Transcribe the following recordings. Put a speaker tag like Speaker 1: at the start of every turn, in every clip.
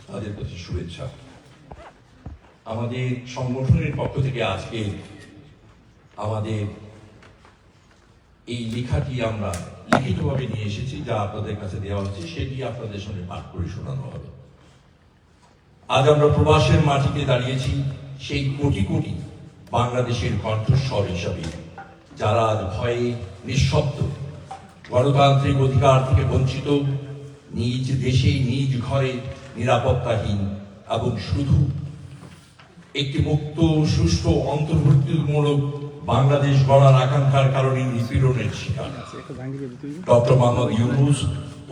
Speaker 1: তাদের প্রতি শুভেচ্ছা। আমাদের সংগঠনের পক্ষ থেকে আজকে আমাদের এই লেখাটি আমরা লিখিতভাবে নিয়ে এসেছি, যা আপনাদের কাছে দেওয়া হচ্ছে সেটি আপনাদের সামনে পাঠ করে শোনানো হবে। আজ আমরা প্রবাসের মাটিতে দাঁড়িয়েছি সেই কোটি কোটি বাংলাদেশের কণ্ঠস্বর হিসাবে, যারা আজ ভয়ে নিঃশব্দ, গণতান্ত্রিক অধিকার থেকে বঞ্চিত, নিজ দেশে নিজ ঘরে নিরাপত্তাহীন এবং শুধু একটি মুক্ত সুষ্ঠু অন্তর্ভুক্তিমূলক বাংলাদেশ গড়ার আকাঙ্ক্ষার কারণে নিপীড়নের শিকার। ডক্টর মোহাম্মদ ইউনূস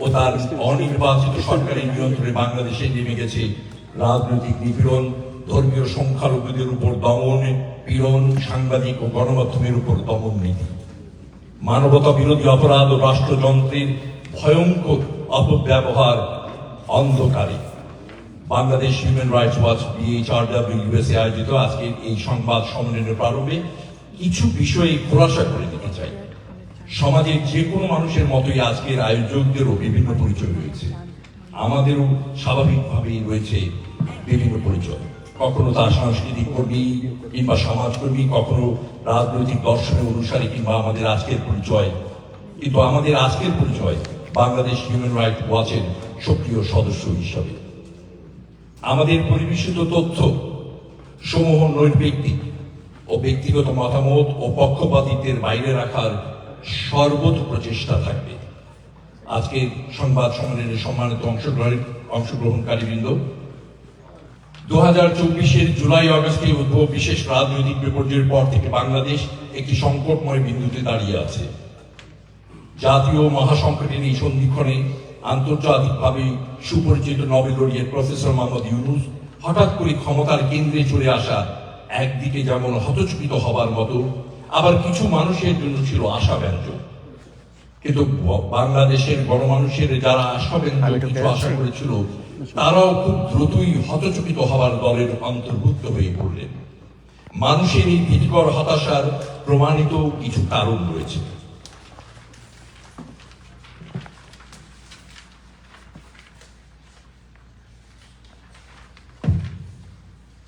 Speaker 1: ও তার অনির্বাচিত সরকারের নিয়ন্ত্রণে বাংলাদেশে নেমে গেছে রাজনৈতিক নিপীড়ন, ধর্মীয় সংখ্যালঘুদের উপর দমন পীড়ন, সাংবাদিক ও গণমাধ্যমের উপর দমন নীতি, মানবতা বিরোধী অপরাধ ও রাষ্ট্রযন্ত্রের ভয়ঙ্কর অপব্যবহার অন্ধকারে। Bangladesh human rights watch BHRW আয়োজিত আজকের এই সংবাদ সম্মেলনের প্রারম্ভে কিছু বিষয়ে খোলাসা করে দিতে চাই। সমাজের যে কোনো মানুষের মতোই আজকের আয়োজকদেরও বিভিন্ন পরিচয় রয়েছে, আমাদেরও স্বাভাবিকভাবেই রয়েছে বিভিন্ন পরিচয়। কখনো তা সাংস্কৃতিক কর্মী কিংবা সমাজকর্মী, কখনো রাজনৈতিক দর্শনের অনুসারী, কিংবা আমাদের আজকের পরিচয়। কিন্তু আমাদের আজকের পরিচয় বাংলাদেশ হিউম্যান রাইটস ওয়াচের সক্রিয় সদস্য হিসাবে। আমাদের পরিবেশিত তথ্য সমূহ নৈর্ব্যক্তিক ও ব্যক্তিগত মতামত ও পক্ষপাতিত্বের বাইরে রাখার সর্বোচ্চ প্রচেষ্টা থাকবে। আজকের সংবাদ সম্মেলনের সম্মানিত অংশগ্রহণকারীবৃন্দ, 2024 জুলাই আগস্টে উদ্ভব বিশেষ রাজনৈতিক বিপর্যয়ের পর থেকে বাংলাদেশ একটি সংকটময় বিন্দুতে দাঁড়িয়ে আছে। জাতীয় মহাসংকটের এই সন্ধিক্ষণে আন্তর্জাতিকভাবে সুপরিচিত Nobel laureate professor Mohammad Yunus হঠাৎ করে ক্ষমতার কেন্দ্রে চলে আসা একদিকে যেমন হতচকিত হবার মতো, আবার কিছু মানুষের জন্য ছিল আশাব্যঞ্জক। কিন্তু বাংলাদেশের গণমানুষের যারা আশাব্যঞ্জক কিছু আশা করেছিল, তারাও খুব দ্রুতই হতচকিত হবার দলের অন্তর্ভুক্ত হয়ে পড়লেন। মানুষের এই ভীতিকর হতাশার প্রমাণিত কিছু কারণ রয়েছে।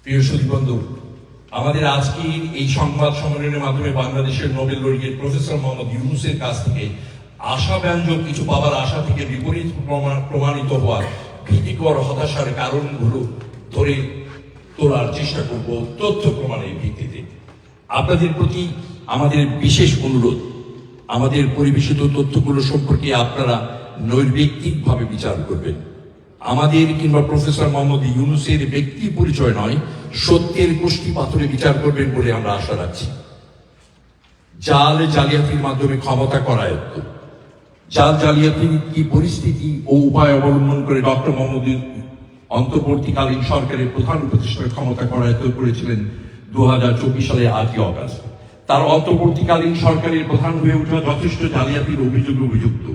Speaker 1: প্রিয় সুধীবন্ধু, আমাদের আজকের এই সংবাদ সম্মেলনের মাধ্যমে বাংলাদেশের নোবেল লরিয়েট প্রফেসর মোহাম্মদ ইউনূসের কাছ থেকে আশাব্যঞ্জক কিছু পাবার আশা থেকে বিপরীত প্রমাণিত হওয়ার ভীতিকর হতাশার কারণগুলো ধরে তোলার চেষ্টা করব তথ্য প্রমাণের ভিত্তিতে। আপনাদের প্রতি আমাদের বিশেষ অনুরোধ, আমাদের পরিবেশিত তথ্যগুলো সম্পর্কে আপনারা নৈর্ব্যক্তিকভাবে বিচার করবেন। আমাদের কিংবা প্রফেসর মোহাম্মদ ইউনূসের ব্যক্তি পরিচয় নয়, সত্যের কোষ্ঠী পাথরে বিচার করবেন বলে আমরা আশা রাখছি। জালিয়াতির মাধ্যমে ক্ষমতা করায়ত্ত, জালিয়াতির কি পরিস্থিতি ও উপায় অবলম্বন করে ডক্টর মোহাম্মদ অন্তর্বর্তীকালীন সরকারের প্রধান উপদেষ্টার ক্ষমতা করায়ত্ত করেছিলেন 2024 সালের 8ই আগস্ট। তার অন্তর্বর্তীকালীন সরকারের প্রধান হয়ে ওঠা যথেষ্ট জালিয়াতির অভিযোগে অভিযুক্ত।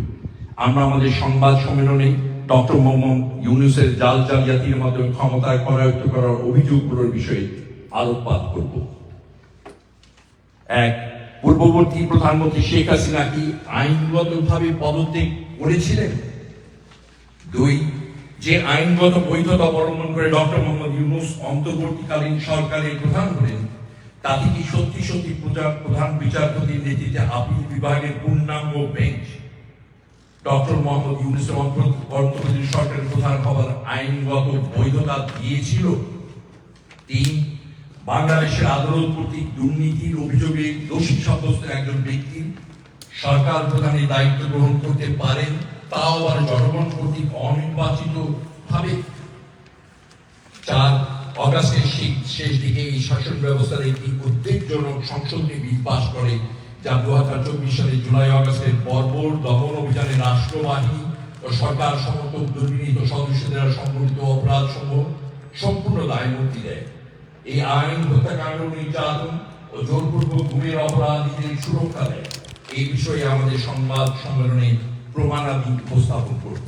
Speaker 1: আমরা আমাদের সংবাদ সম্মেলনে ডক্টর মোহাম্মদ ইউনূসের জালিয়াতির মাধ্যমে ক্ষমতায় করায়ত্ত করার অভিযোগগুলোর বিষয়ে আলোকপাত করব। এক, পূর্ববর্তী প্রধানমন্ত্রী শেখ হাসিনা কি আইনগতভাবে পদত্যাগ করেছিলেন? 2, যে আইনগত বৈধতা অবলম্বন করে ডক্টর মোহাম্মদ ইউনূস অন্তর্বর্তীকালীন সরকারের প্রধান হলেন, তাতে কি সত্যি সত্যি প্রধান বিচারপতির নেতৃত্বে আপিল বিভাগের পূর্ণাঙ্গ বেঞ্চ ডক্টর মোহাম্মদ ইউনূসের অন্তর্বর্তী সরকারের প্রধান হবার আইনগত বৈধতা দিয়েছিল? 3, বাংলাদেশের আদালত কর্তৃক দুর্নীতির অভিযোগে দোষী সাব্যস্ত একজন ব্যক্তি সরকার প্রধানের দায়িত্ব গ্রহণ করতে পারেন, তাও আবার জনগণ কর্তৃক অনির্বাচিত ভাবে। 4, অগাস্টের শেষ দিকে এই শাসন ব্যবস্থার একটি উদ্বেগজনক সংশোধনী বিল পাস করে, যা 2024 সালের জুলাই আগস্টের বর্বর দমন অভিযানে রাষ্ট্রবাহিনী ও সরকার সমর্থক দুর্নীত সদস্যদের সংঘটিত অপরাধ সমূহ সম্পূর্ণ দায়মুক্তি দেয়। এই আইন হত্যাকাণ্ড, নির্যাতন ও জোরপূর্বক গুমের অপরাধীদের সুরক্ষা দেয়। এই বিষয়ে আমাদের সংবাদ সম্মেলনে প্রমাণাদি উপস্থাপন করব।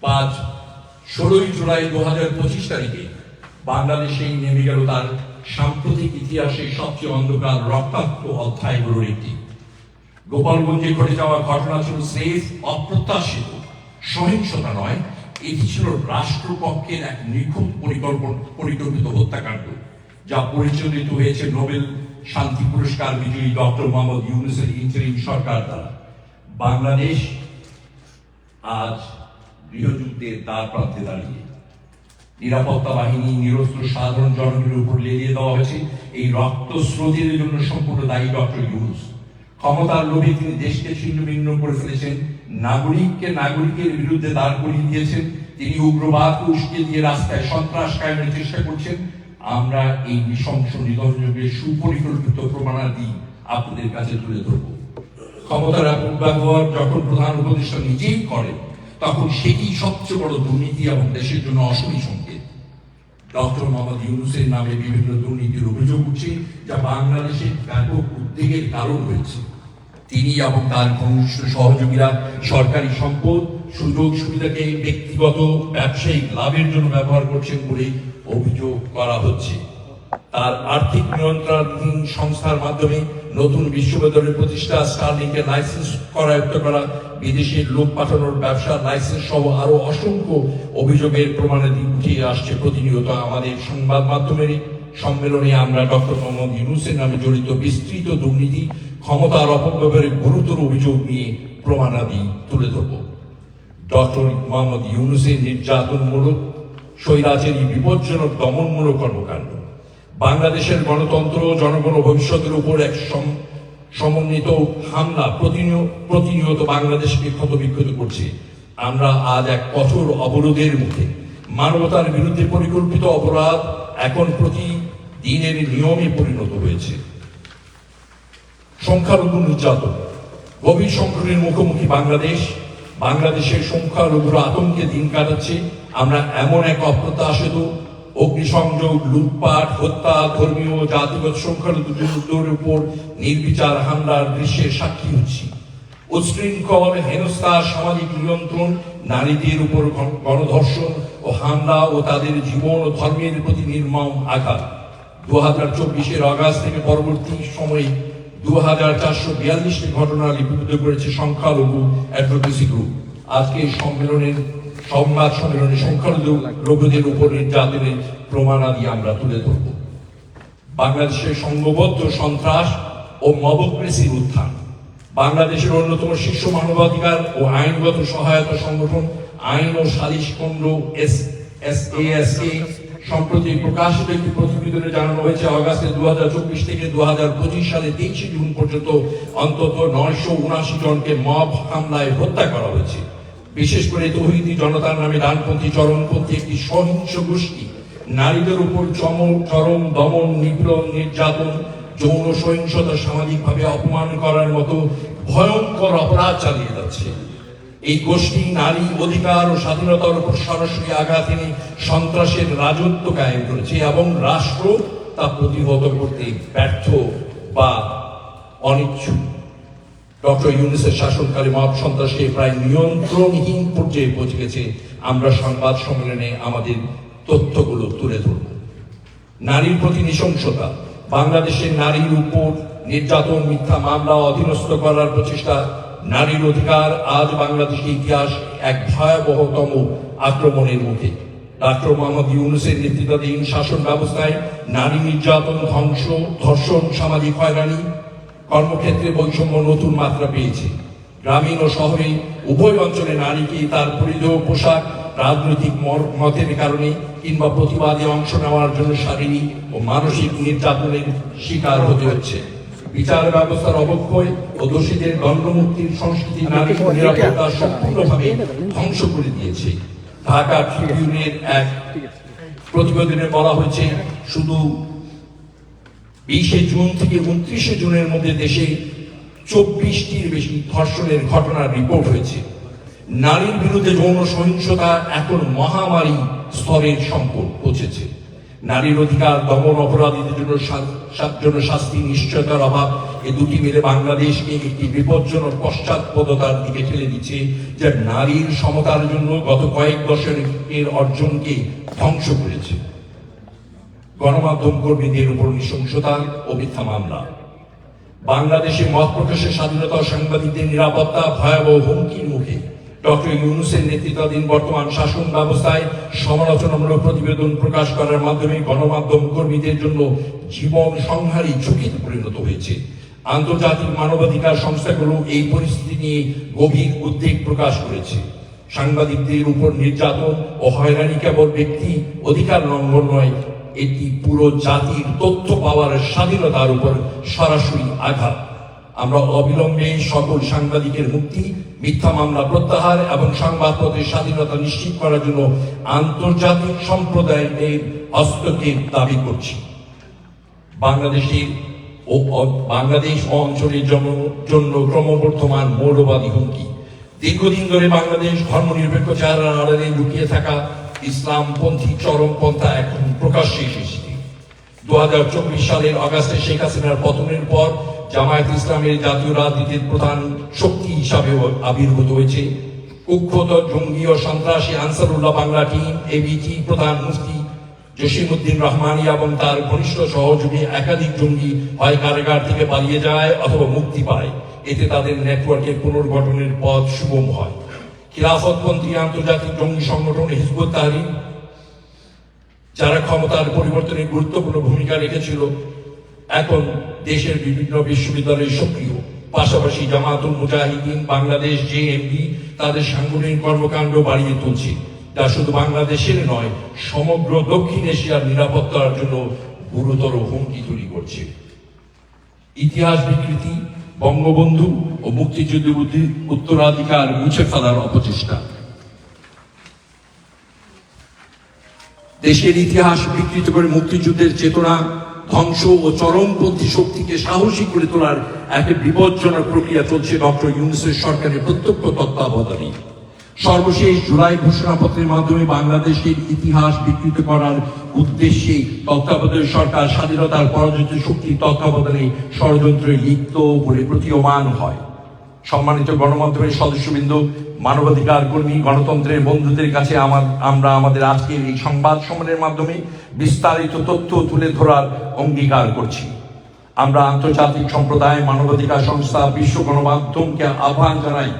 Speaker 1: 5, 16 জুলাই 2025 তারিখে বাংলাদেশেই নেমে গেল তার সাম্প্রতিক ইতিহাসে সবচেয়ে অন্ধকার রক্তাক্ত অধ্যায়গুলোর একটি। গোপালগঞ্জে ঘটে যাওয়া ঘটনা ছিল স্রেফ অপ্রত্যাশিত, সহিংসতা নয়, এটি ছিল রাষ্ট্রপক্ষের এক নিখুঁত পরিকল্পিত হত্যাকাণ্ড, যা পরিচালিত হয়েছে নোবেল শান্তি পুরস্কার বিজয়ী ডক্টর মোহাম্মদ ইউনূসের ইন্টারিম সরকার দ্বারা। বাংলাদেশ আজ গৃহযুদ্ধের দ্বার প্রান্তে দাঁড়িয়ে। নিরাপত্তা বাহিনী, নিরস্ত্র সাধারণ জনগণের উপর লেলিয়ে দেওয়া হয়েছে। এই রক্তস্রোতের জন্য সম্পূর্ণ দায়ী ডক্টর ইউনূস। ক্ষমতার লোভে তিনি দেশকে ছিন্ন ভিন্ন করে ফেলেছেন, নাগরিকের বিরুদ্ধে দাঁড় করিয়ে দিয়েছেন। তিনি উগ্রবাদকে উস্কে দিয়ে রাস্তায় সন্ত্রাস কায়েমের চেষ্টা করছেন। আমরা এই নৃশংস নিধনযোগের সুপরিকল্পিত প্রমাণাদি আপনাদের কাছে তুলে ধরব। ক্ষমতার অপব্যবহার যখন প্রধান উপদেষ্টা নিজেই করে, তখন সেটি সবচেয়ে বড় দুর্নীতি এবং দেশের জন্য অশনি সংকেত। ডক্টর মোহাম্মদ ইউনূসের নামে বিভিন্ন দুর্নীতির অভিযোগ উঠছে, যা বাংলাদেশের ব্যাপক উদ্বেগের কারণ হয়েছে। তিনি এবং তার ঘনিষ্ঠ সহযোগীরা সরকারি সম্পদ, সুযোগ সুবিধাকে ব্যক্তিগত ব্যবসায়িক লাভের জন্য ব্যবহার করছেন বলে অভিযোগ করা হচ্ছে। তার আর্থিক নিয়ন্ত্রণাধীন সংস্থার মাধ্যমে নতুন বিশ্ববিদ্যালয় প্রতিষ্ঠা, স্টারলিংকের লাইসেন্স করায়ত্ত করা, বিদেশের লোক পাঠানোর ব্যবসা লাইসেন্স সহ আরো অসংখ্য অভিযোগের প্রমাণাদি উঠে আসছে প্রতিনিয়ত। আমাদের সংবাদ মাধ্যমের সম্মেলনে আমরা ডক্টর মোহাম্মদ ইউনূসের নামে জড়িত বিস্তৃত দুর্নীতি, ক্ষমতার অপব্যবহারের গুরুতর অভিযোগ নিয়ে প্রমাণাদি তুলে ধরব। ডক্টর মোহাম্মদ ইউনূসের নির্যাতনমূলক, স্বৈরাচারী, বিপজ্জনক, দমনমূলক কর্মকাণ্ড, বাংলাদেশের গণতন্ত্র, জনগণ ও ভবিষ্যতের উপর এক সমন্বিত হামলা প্রতিনিয়ত বাংলাদেশকে ক্ষতবিক্ষত করছে। আমরা আজ এক কঠোর অবরোধের মুখে। মানবতার বিরুদ্ধে পরিকল্পিত অপরাধ এখন প্রতিদিনের নিয়মে পরিণত হয়েছে। সংখ্যালঘু নির্যাতন, গভীর সংকটের মুখোমুখি বাংলাদেশের সংখ্যালঘুরা আতঙ্কে দিন কাটাচ্ছে। আমরা এমন এক অপ্রত্যাশিত অগ্নিসংযোগ, লুটপাট, হত্যা, ধর্মীয় জাতিগত সংখ্যালঘুদের উপর নির্বিচার হামলার দৃশ্যের সাক্ষী হচ্ছি। উচ্ছৃঙ্খল হেনস্থা, সামাজিক নিয়ন্ত্রণ, নারীদের উপর গণধর্ষণ ও হামলা ও তাদের জীবন ও ধর্মের প্রতি নির্মম আঘাত। 2024 অগাস্ট থেকে পরবর্তী সময়ে 2442টি ঘটনা লিপিবদ্ধ করেছে সংখ্যালঘু অ্যাডভোকেসি গ্রুপ। আজকে সংবাদ সম্মেলনে সংখ্যালঘুদের উপর নির্যাতনের প্রমাণাদি আমরা তুলে ধরব। বাংলাদেশের সংঘবদ্ধ সন্ত্রাস ও মবক্রেসির উত্থান। বাংলাদেশের অন্যতম শীর্ষ মানবাধিকার ও আইনগত সহায়তা সংগঠন আইন ও সালিশ কেন্দ্র SASK সম্প্রতি প্রকাশিত একটি প্রতিবেদনে জানানো হয়েছে, অগাস্টে 2024 থেকে 2025 সালে 23 জুন পর্যন্ত অন্তত 979 জনকে মব হামলায় হত্যা করা হয়েছে। বিশেষ করে তৌহিদি জনতার নামে ডানপন্থী চরমপন্থী একটি সহিংস গোষ্ঠী নারীদের উপর চরম দমন, নিপীড়ন, নির্যাতন, যৌন সহিংসতা, সামাজিকভাবে অপমান করার মতো ভয়ঙ্কর অপরাধ চালিয়ে যাচ্ছে। এই গোষ্ঠী নারী অধিকার ও স্বাধীনতার উপর সরাসরি আঘাত এনে সন্ত্রাসের রাজত্ব কায়েম করেছে এবং রাষ্ট্র তা প্রতিহত করতে ব্যর্থ বা অনিচ্ছুক। ডক্টর ইউনূসের শাসনকালে মব সন্ত্রাসে প্রায় নিয়ন্ত্রণহীন পর্যায়ে পৌঁছে গেছে। আমরা সংবাদ সম্মেলনে আমাদের তথ্যগুলো তুলে ধরব। নারীর প্রতি নৃশংসতা, বাংলাদেশের নারীর উপর নির্যাতন, মিথ্যা মামলা, অধীনস্থ করার প্রচেষ্টা, নারীর অধিকার আজ বাংলাদেশের ইতিহাস এক ভয়াবহতম আক্রমণের মুখে। ডক্টর মোহাম্মদ ইউনূসের নেতৃত্বাধীন শাসন ব্যবস্থায় নারী নির্যাতন, ধর্ষণ, সামাজিক হয়রানি, কর্মক্ষেত্রে বৈষম্য নতুন মাত্রা পেয়েছে। গ্রামীণ ও শহরে উভয় অঞ্চলে নারীকে তার পরিধেয় পোশাক, রাজনৈতিক মতের কারণে কিংবা প্রতিবাদে অংশ নেওয়ার জন্য শারীরিক ও মানসিক নির্যাতনের শিকার হতে হচ্ছে। বিচার ব্যবস্থার অবক্ষয় ও দোষীদের দণ্ডমুক্তির সংস্কৃতি নারী নিরাপত্তা সম্পূর্ণভাবে ধ্বংস করে দিয়েছে। ঢাকা ট্রিবিউনের এক প্রতিবেদনে বলা হয়েছে, শুধু 20 জুন থেকে 29 জুনের মধ্যে দেশে 24টির বেশি ধর্ষণের ঘটনার রিপোর্ট হয়েছে। নারীর বিরুদ্ধে যৌন সহিংসতা এখন মহামারী স্তরের সংকট পৌঁছেছে। নারীর অধিকার দমন, অপরাধীদের জন্য শাস্তি নিশ্চয়তার অভাব, এই দুটি মিলে বাংলাদেশকে একটি বিপজ্জনক পশ্চাৎপদতার দিকে ঠেলে দিচ্ছে, যা নারীর সমতার জন্য গত কয়েক দশকের অর্জনকে ধ্বংস করেছে। গণমাধ্যম কর্মীদের উপর নৃশংসতা ও মিথ্যা মামলা। বাংলাদেশে মত প্রকাশের স্বাধীনতা ও সাংবাদিকদের নিরাপত্তা ভয়াবহ হুমকির মুখে। ডক্টর ইউনূসের নেতৃত্বাধীন বর্তমান শাসন ব্যবস্থায় সমালোচনামূলক প্রতিবেদন প্রকাশ করার মাধ্যমে গণমাধ্যম কর্মীদের জন্য জীবন সংহারী ঝুঁকিতে পরিণত হয়েছে। আন্তর্জাতিক মানবাধিকার সংস্থাগুলো এই পরিস্থিতি নিয়ে গভীর উদ্বেগ প্রকাশ করেছে। সাংবাদিকদের উপর নির্যাতন ও হয়রানি কেবল ব্যক্তি অধিকার লঙ্ঘন নয়, এটি পুরো জাতির তথ্য পাওয়ার স্বাধীনতার উপর সরাসরি আঘাত। আমরা অবিলম্বে সকল সাংবাদিকের মুক্তি, মিথ্যা মামলা প্রত্যাহার এবং সংবাদপত্রের স্বাধীনতা নিশ্চিত করার জন্য আন্তর্জাতিক সম্প্রদায়ের হস্তক্ষেপ দাবি করছি। বাংলাদেশ ও অঞ্চলের জন্য ক্রমবর্ধমান মৌলবাদী হুমকি। দীর্ঘদিন ধরে বাংলাদেশ ধর্মনিরপেক্ষ চেহারার আড়ালে লুকিয়ে থাকা ইসলামপন্থী চরমপন্থা এখন প্রকাশ্যে এসেছে। 2024 সালের আগস্টে শেখ হাসিনার পতনের পর জামায়াত ইসলামের জাতীয় রাজনীতির প্রধান শক্তি হিসাবে আবির্ভূত হয়েছে। কুখ্যাত জঙ্গি ও সন্ত্রাসী আনসারুল্লাহ বাংলা টিম এবিটি প্রধান মুফতি জসিমউদ্দিন রহমানী এবং তার ঘনিষ্ঠ সহযোগী একাধিক জঙ্গি হয় কারাগার থেকে পালিয়ে যায় অথবা মুক্তি পায়। এতে তাদের নেটওয়ার্কের পুনর্গঠনের পথ সুগম হয়। খিলাফতপন্থী আন্তর্জাতিক জঙ্গি সংগঠন হিজবুত তাহরির, যারা ক্ষমতার পরিবর্তনে গুরুত্বপূর্ণ ভূমিকা রেখেছিল, এখন দেশের বিভিন্ন বিশ্ববিদ্যালয়ে সক্রিয়। পাশাপাশি জামাতুল মুজাহিদিন বাংলাদেশ জেএমবি তাদের সাংগঠনিক কর্মকাণ্ড বাড়িয়ে তুলছে, যা শুধু বাংলাদেশের নয়, সমগ্র দক্ষিণ এশিয়ার নিরাপত্তার জন্য গুরুতর হুমকি তৈরি করছে। ইতিহাস বিকৃতি, বঙ্গবন্ধু ও মুক্তিযুদ্ধের উত্তরাধিকার মুছে ফেলার অপচেষ্টা। দেশের ইতিহাস বিকৃত করে মুক্তিযুদ্ধের চেতনা ধ্বংস ও চরমপন্থী শক্তিকে সাহসী করে তোলার এক বিপজ্জনক প্রক্রিয়া চলছে ডক্টর ইউনূসের সরকারের প্রত্যক্ষ তত্ত্বাবধানে। সর্বশেষ জুলাই ঘোষণাপত্রের মাধ্যমে বাংলাদেশের ইতিহাস বিকৃত করার উদ্দেশ্যে তত্ত্বাবধায়ক সরকার স্বাধীনতার পরাজিত শক্তির তত্ত্বাবধানে ষড়যন্ত্রে লিপ্ত বলে প্রতীয়মান হয়। সম্মানিত গণমাধ্যমের সদস্যবৃন্দ, মানবাধিকার কর্মী, গণতন্ত্রের বন্ধুদের কাছে আমরা আমাদের আজকের এই সংবাদ সম্মেলনের মাধ্যমে বিস্তারিত তথ্য তুলে ধরার অঙ্গীকার করছি। আমরা আন্তর্জাতিক সম্প্রদায়, মানবাধিকার সংস্থা, বিশ্ব গণমাধ্যমকে আহ্বান জানাই,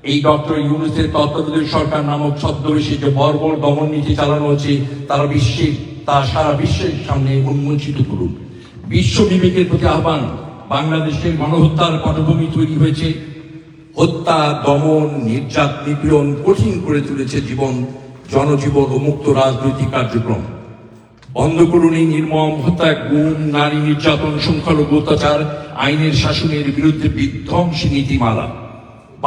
Speaker 1: এই ডক্টর ইউনূসের তত্ত্বাবধায়ক সরকার নামক ছদ্মবেশে যে বর্বর দমন নীতি চালানো হচ্ছে তা সারা বিশ্বের সামনে উন্মোচিত করুন। বিশ্ব বিবেকের প্রতি আহ্বান, বাংলাদেশের গণহত্যার পটভূমি তৈরি হয়েছে। হত্যা, দমন, নিপীড়ন কঠিন করে তুলেছে জনজীবন ও মুক্ত রাজনৈতিক কার্যক্রম। বন্ধ করুন এই নির্মম হত্যা, গুম, নারী নির্যাতন, সংখ্যালঘু অত্যাচার, আইনের শাসনের বিরুদ্ধে বিধ্বংসী নীতিমালা।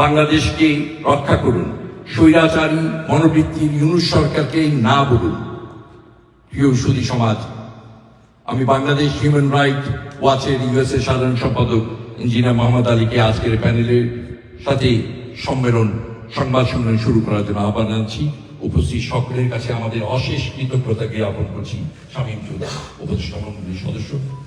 Speaker 1: বাংলাদেশকে রক্ষা করুন, স্বৈরাচারী মনোবৃত্তির ইউনূস সরকারকে না বলুন। প্রিয় সুধী সমাজ, আমি বাংলাদেশ হিউম্যান রাইট ওয়াচের ইউএসএ সাধারণ সম্পাদক ইঞ্জিনিয়ার মোহাম্মদ আলীকে আজকের প্যানেলের সাথে সংবাদ সম্মেলন শুরু করার জন্য আহ্বান জানাচ্ছি। উপস্থিত সকলের কাছে আমাদের অশেষ কৃতজ্ঞতা জ্ঞাপন করছি। শামীম চৌধুরী, উপদেষ্টা মণ্ডলীর সদস্য।